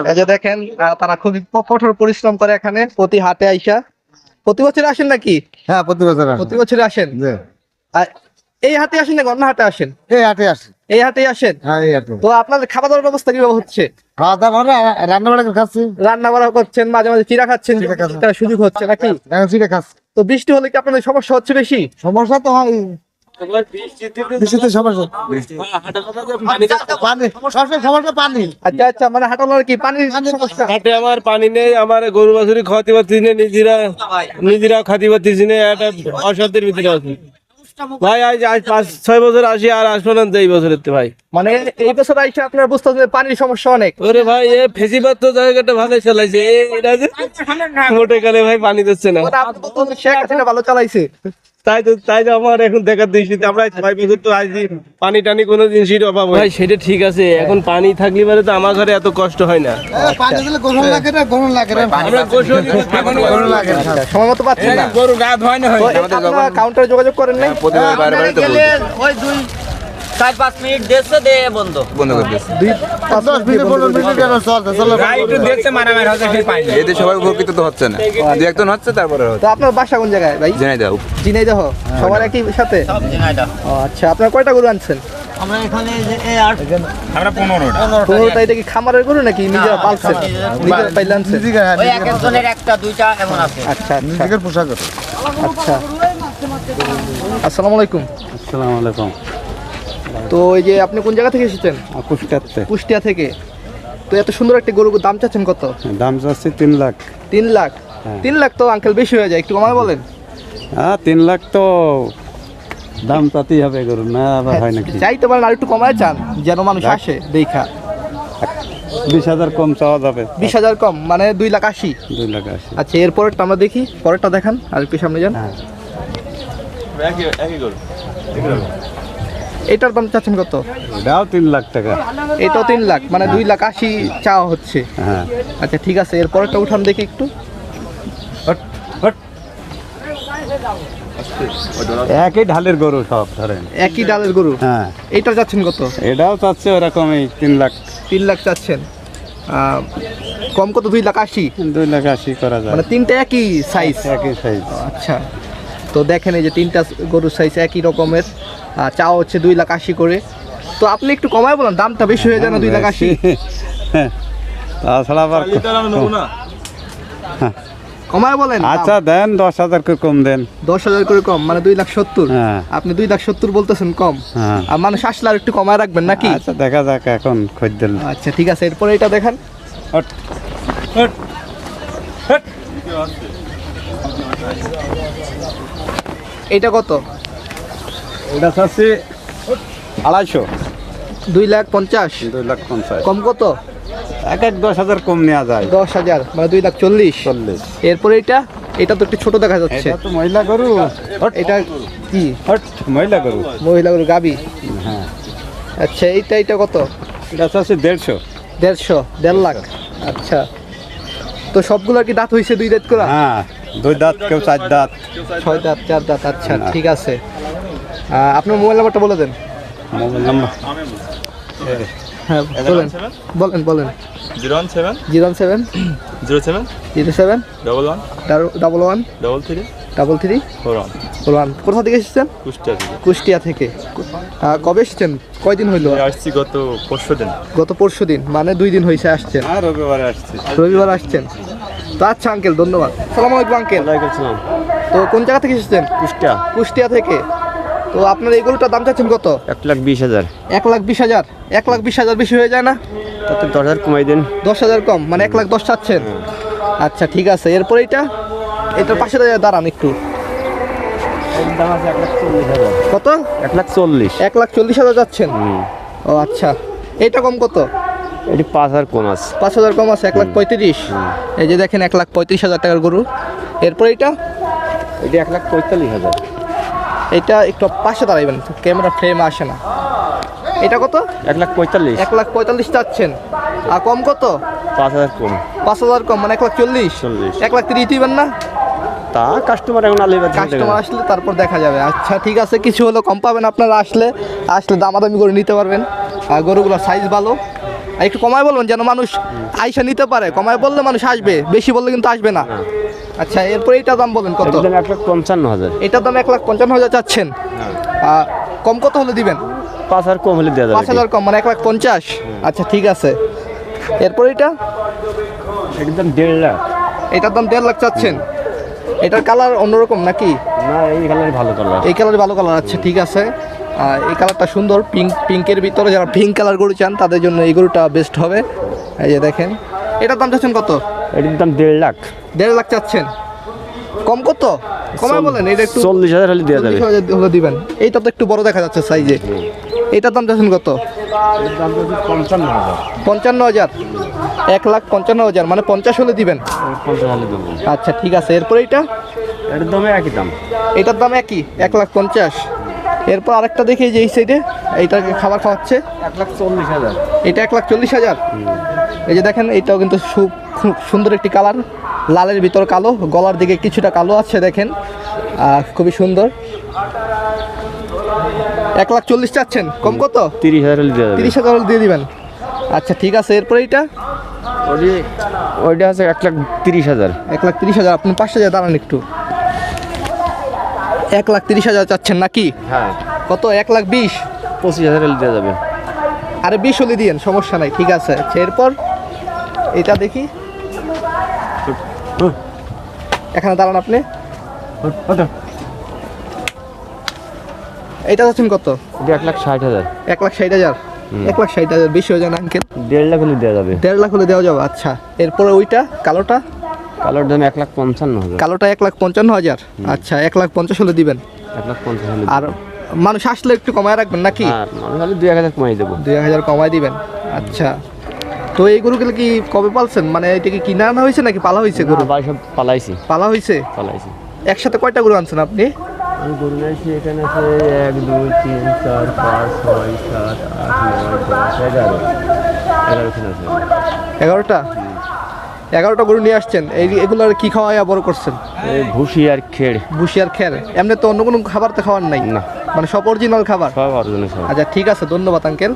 এই যে দেখেন তারা খুবই কঠোর পরিশ্রম করে এখানে প্রতি হাটে আইসা। প্রতি বছর আসেন নাকি? হ্যাঁ, প্রতি বছর প্রতি বছর আসেন। আর এই হাটে আসেন নাকি অন্য হাটে আসেন? এই হাটে আসে। এই হাটেই আসেন। হ্যাঁ, এই হাটে। তো আপনাদের খাওয়া দাওয়ার ব্যবস্থা কিভাবে হচ্ছে? খাওয়া দাওয়া মানে রান্না বাড়া খাচ্ছি, রান্না বাড়া করছেন, মাঝে মাঝে চিড়া খাচ্ছেন, তার সুযোগ হচ্ছে নাকি? চিড়ে খাচ্ছি। তো বৃষ্টি হলে কি আপনাদের সমস্যা হচ্ছে বেশি? সমস্যা তো হয়, বৃষ্টিতে সমস্যা। পানি, সবসময় সমস্যা পানি। আচ্ছা আচ্ছা, মানে হাঁটানোর কি পানির সমস্যা? হাটে আমার পানি নেই, আমার গরু বাছুরি খাওয়াতে পারতেছি না, নিজেরা খাতে পারতেছি না, একটা অসাধ্যের ভিতরে আছি ভাই। আজ 5-6 বছর আসি আর আসবো না তো এই বছরের ভাই। মানে এই বছর আইসা আপনার বুঝতে হবে পানির সমস্যা অনেক। ওরে ভাই, এ ফেসিবাদ তো জায়গাটা ভালো চালাইছে, এটা যে মোটে কালে ভাই পানি দিচ্ছে না। মানে আপনি বলতে হবে শেখ হাসিনা ভালো চালাইছে। তাই তো আমার এখন দেখার দৃষ্টিতে আমরা 6 বছর তো আইছি, পানি টানি কোনো জিনিসের অভাব হয়। ভাই সেটা ঠিক আছে, এখন পানি থাকলে পারে তো আমার ঘরে এত কষ্ট হয় না। পানি দিলে গরম লাগে না, গরম লাগে না। আমরা গোসল গরম লাগে না। সময় মতো পাচ্ছেন না। গরু গা ধোয় না, তো আপনারা কাউন্টারে যোগাযোগ করেন নাই? প্রতিবার বাইরে বাইরে তো ওই 2-4-5 মিনিট দেখছে দে বন্ধ বন্ধ করে দিয়েছে। 10 মিনিট 15 মিনিট যেন চলতে চলো। একটু দেখছে মারামারি হচ্ছে সেই পানি। এতে সবাই উপকৃত তো হচ্ছে না, দু একজন হচ্ছে তারপরে তো আপনার বাসা কোন জায়গায় ভাই? জেনে দাও। ঝিনাইদহ। সবার একই সাথে? ও আচ্ছা, আপনার কয়টা গরু আনছেন? আমরা এখানে আমরা 15টা। 15টা। এটা কি খামারের গরু নাকি নিজেরা পালছেন? নিজেরা পাইলে আনছেন? ওই এক একজনের একটা দুইটা এমন আছে। আচ্ছা আচ্ছা নিজের পোশাক। আচ্ছা। আসসালামু আলাইকুম। আসসালামু আলাইকুম। তো এই যে আপনি কোন জায়গা থেকে এসেছেন? কুষ্টিয়াতে। কুষ্টিয়া থেকে। তো এত সুন্দর একটা গরুর দাম চাচ্ছেন কত? দাম চাচ্ছি 3 লাখ। 3 লাখ? 3 লাখ তো আঙ্কেল বেশি হয়ে যায়, একটু কমায় বলেন। হ্যাঁ, 3 লাখ তো দাম তাতেই হবে গরু, না আবার হয় নাকি? চাইতে পারেন আর একটু কমায় চান যেন মানুষ আসে দেখা। 20,000 কম চাওয়া যাবে। 20,000 কম মানে 2,80,000। 2 লাখ 80। আচ্ছা, এরপরেরটা আমরা দেখি, পরেরটা দেখান আর একটু সামনে যান। হ্যাঁ, এটার দাম চাচ্ছেন কত? এটাও 3 লাখ টাকা। এটাও 3 লাখ মানে 2,80,000 চাওয়া হচ্ছে। হ্যাঁ, আচ্ছা ঠিক আছে, এরপরেরটা উঠান দেখি একটু। একই ঢালের গরু সব ধরেন। একই ডালের গরু। হ্যাঁ, এটা চাচ্ছেন কত? এটাও চাচ্ছে ওরকমই 3 লাখ। 3 লাখ চাচ্ছেন। কম কত? 2,80,000। 2 লাখ 80 করা যায়। মানে তিনটা একই সাইজ? একই সাইজ। আচ্ছা, তো দেখেন এই যে তিনটা গরুর সাইজ একই রকমের, চাওয়া হচ্ছে 2,80,000 করে। তো আপনি একটু কমায় বলেন, দামটা বেশি হয়ে যায় না 2,80,000? তাছাড়া আবার কমায় বলেন। আচ্ছা দেন 10,000 করে কম দেন। 10,000 করে কম মানে 2,70,000। হ্যাঁ। আপনি 2,70,000 বলতেছেন কম। হ্যাঁ। আর মানুষ আসলে আর একটু কমায় রাখবেন নাকি? আচ্ছা দেখা যাক এখন খদ্দের। আচ্ছা ঠিক আছে, এরপরে এটা দেখান। এটা কত? এটা চাচ্ছি 250। 2,50,000। 2,50,000। কম কত? এক 10,000 কম নেওয়া যায়। 10,000 মানে 2,40,000। 40। এরপরে এটা তো একটু ছোট দেখা যাচ্ছে। এটা তো মহিলা গরু। এটা কি? হট, মহিলা গরু। মহিলা গরু গাবি। হ্যাঁ, আচ্ছা, এটা কত? এটা চাচ্ছি 150। 1.5 লাখ। আচ্ছা, তো সবগুলো কি দাঁত হয়েছে 2 দাঁত করে? হ্যাঁ, 2 দাঁত, কেউ 4 দাঁত। 6 দাঁত, 4 দাঁত। আচ্ছা ঠিক আছে, আপনার মোবাইল নাম্বারটা বলে দেন। মোবাইল নাম্বার হ্যাঁ বলেন বলেন বলেন। 017 07 07 07 11 11 33 33 41 41। কোথা থেকে এসেছেন? কুষ্টিয়া থেকে। কুষ্টিয়া থেকে। কবে এসেছেন? কয়দিন হইলো? আসছি গত পরশুদিন। গত পরশুদিন, মানে 2 দিন হয়েছে আসছেন। হ্যাঁ, রবিবারে আসছি। রবিবার আসছেন। তো আচ্ছা আঙ্কেল, ধন্যবাদ। সালাম আলাইকুম আঙ্কেল। ওয়ালাইকুম আসসালাম। তো কোন জায়গা থেকে এসেছেন? কুষ্টিয়া। কুষ্টিয়া থেকে। তো আপনার এই গরুটার দাম চাচ্ছেন কত? 1,20,000। 1,20,000। 1,20,000 বেশি হয়ে যায় না? তাতে 10,000 কমাই দেন। 10,000 কম মানে 1,10,000 চাচ্ছেন। আচ্ছা ঠিক আছে, এরপরে এটার পাশে দাঁড়ান একটু। দাম আছে 1,40,000। কত? 1,40,000। 1,40,000 যাচ্ছেন। ও আচ্ছা, এটা কম কত? এটি 5,000 কম আছে। 5,000 কম আছে, 1,35,000। এই যে দেখেন 1,35,000 টাকার গরু। এরপর এটি 1,45,000। এটা একটু পাশে দাঁড়াইবেন, ক্যামেরা ফ্রেম আসে না। এটা কত? 1,45,000। 1,45,000 চাচ্ছেন। আর কম কত? 5,000 কম। 5,000 কম মানে 1,40,000। 1,30,000 দিবেন না? তা কাস্টমার এখন আলিবাদ কাস্টমার আসলে তারপর দেখা যাবে। আচ্ছা ঠিক আছে, কিছু হলো কম পাবেন আপনারা আসলে দামাদামি করে নিতে পারবেন। আর গরুগুলোর সাইজ ভালো। আর একটু কমায় বলবেন যেন মানুষ আইসা নিতে পারে, কমায় বললে মানুষ আসবে, বেশি বললে কিন্তু আসবে না। আচ্ছা, এরপরে এইটার দাম বলেন কত? এটার দাম 1,55,000। এটার দাম 1,55,000 চাচ্ছেন। কম কত হলে দিবেন? 5,000 কম হলে দেওয়া যাবে। 5,000 কম, মানে 1,50,000। আচ্ছা ঠিক আছে। এরপর এটা, এটার দাম 1.5 লাখ। এটার দাম 1.5 লাখ চাচ্ছেন। এটার কালার অন্যরকম নাকি? না, এই কালার ভালো কালার। এই কালার ভালো কালার। আচ্ছা ঠিক আছে। এই কালারটা সুন্দর, পিঙ্কের ভিতরে যারা পিঙ্ক কালার গরু চান তাদের জন্য এই গরুটা বেস্ট হবে। এই যে দেখেন, এটার দাম চাচ্ছেন কত? এটার দাম 1.5 লাখ। 1.5 লাখ চাচ্ছেন। কম কত? কমায় বলেন। এটা একটু 40,000 হলে দেওয়া যাবে। 40,000 হলে দিবেন। এইটা তো একটু বড় দেখা যাচ্ছে সাইজে। এটার দাম চাচ্ছেন কত? এটার দাম হচ্ছে 55,000। 55,000। 1,55,000, মানে 50 হলে দিবেন। 50 হলে দেবো। আচ্ছা ঠিক আছে। এরপর এইটা, এটার দামে একই দাম। এটার দাম একই, 1,50,000। এরপর আরেকটা দেখি যে এই সাইডে, এইটাকে খাবার খাওয়াচ্ছে, 1,40,000। এটা 1,40,000। এই যে দেখেন, এইটাও কিন্তু খুব সুন্দর একটি কালার, লালের ভিতর কালো, গলার দিকে কিছুটা কালো আছে দেখেন, খুবই সুন্দর। 1,40,000 চাচ্ছেন। কম কত? 30,000 হলে দেওয়া যাবে। 30,000 হলে দিয়ে দিবেন। আচ্ছা ঠিক আছে। এরপরে এইটা ওইটা হচ্ছে 1,30,000। 1,30,000। আপনি 5,000 দাঁড়ান একটু। 1,30,000 চাচ্ছেন নাকি? হ্যাঁ। কত? 1,20,000। 25,000 হলে দেওয়া যাবে। আরে 20 হলে দিয়েন, সমস্যা নাই। ঠিক আছে। আচ্ছা, এরপর এটা দেখি। এখানে দাঁড়ান আপনি। এটা চাচ্ছেন কত? এটা 1,60,000। 1,60,000। 1,60,000 বেশি হয়ে যায় না আঙ্কেল? 1.5 লাখ হলে দেওয়া যাবে। 1.5 লাখ হলে দেওয়া যাবে। আচ্ছা, এরপরে ওইটা কালোটা, কালোর দাম 1,55,000। কালোটা 1,55,000। আচ্ছা, 1,50,000 হলে দিবেন। 1,50,000 হলে। আর মানুষ আসলে একটু কমায় রাখবেন নাকি? আর মানে হলে 2,000 কমাই দেবো। 2,000 কমায় দিবেন। আচ্ছা, তো এই গরুগুলো কি কবে পালছেন? মানে এটা কি কিনে আনা হয়েছে নাকি পালা হয়েছে গরু? ভাই সব পালাইছি। পালা হয়েছে। একসাথে কয়টা গরু আনছেন আপনি? আমি গরু নিয়েছি, এখানে আছে 1, 2, 3, 4, 5, 6, 7, 8, 9, 10, 11। 11 আছে। 11টা? 11টা গরু নিয়ে আসছেন। এগুলোর কি খাওয়াইয়া বড় করছেন? এই ভুসি আর খেড়। ভুসি আর খের? এমনি তো অন্য কোনো খাবার তো খাওয়ার নাই? না। মানে সব অরিজিনাল খাবার? সব অর্জনে সব। আচ্ছা ঠিক আছে, ধন্যবাদ আঙ্কেল।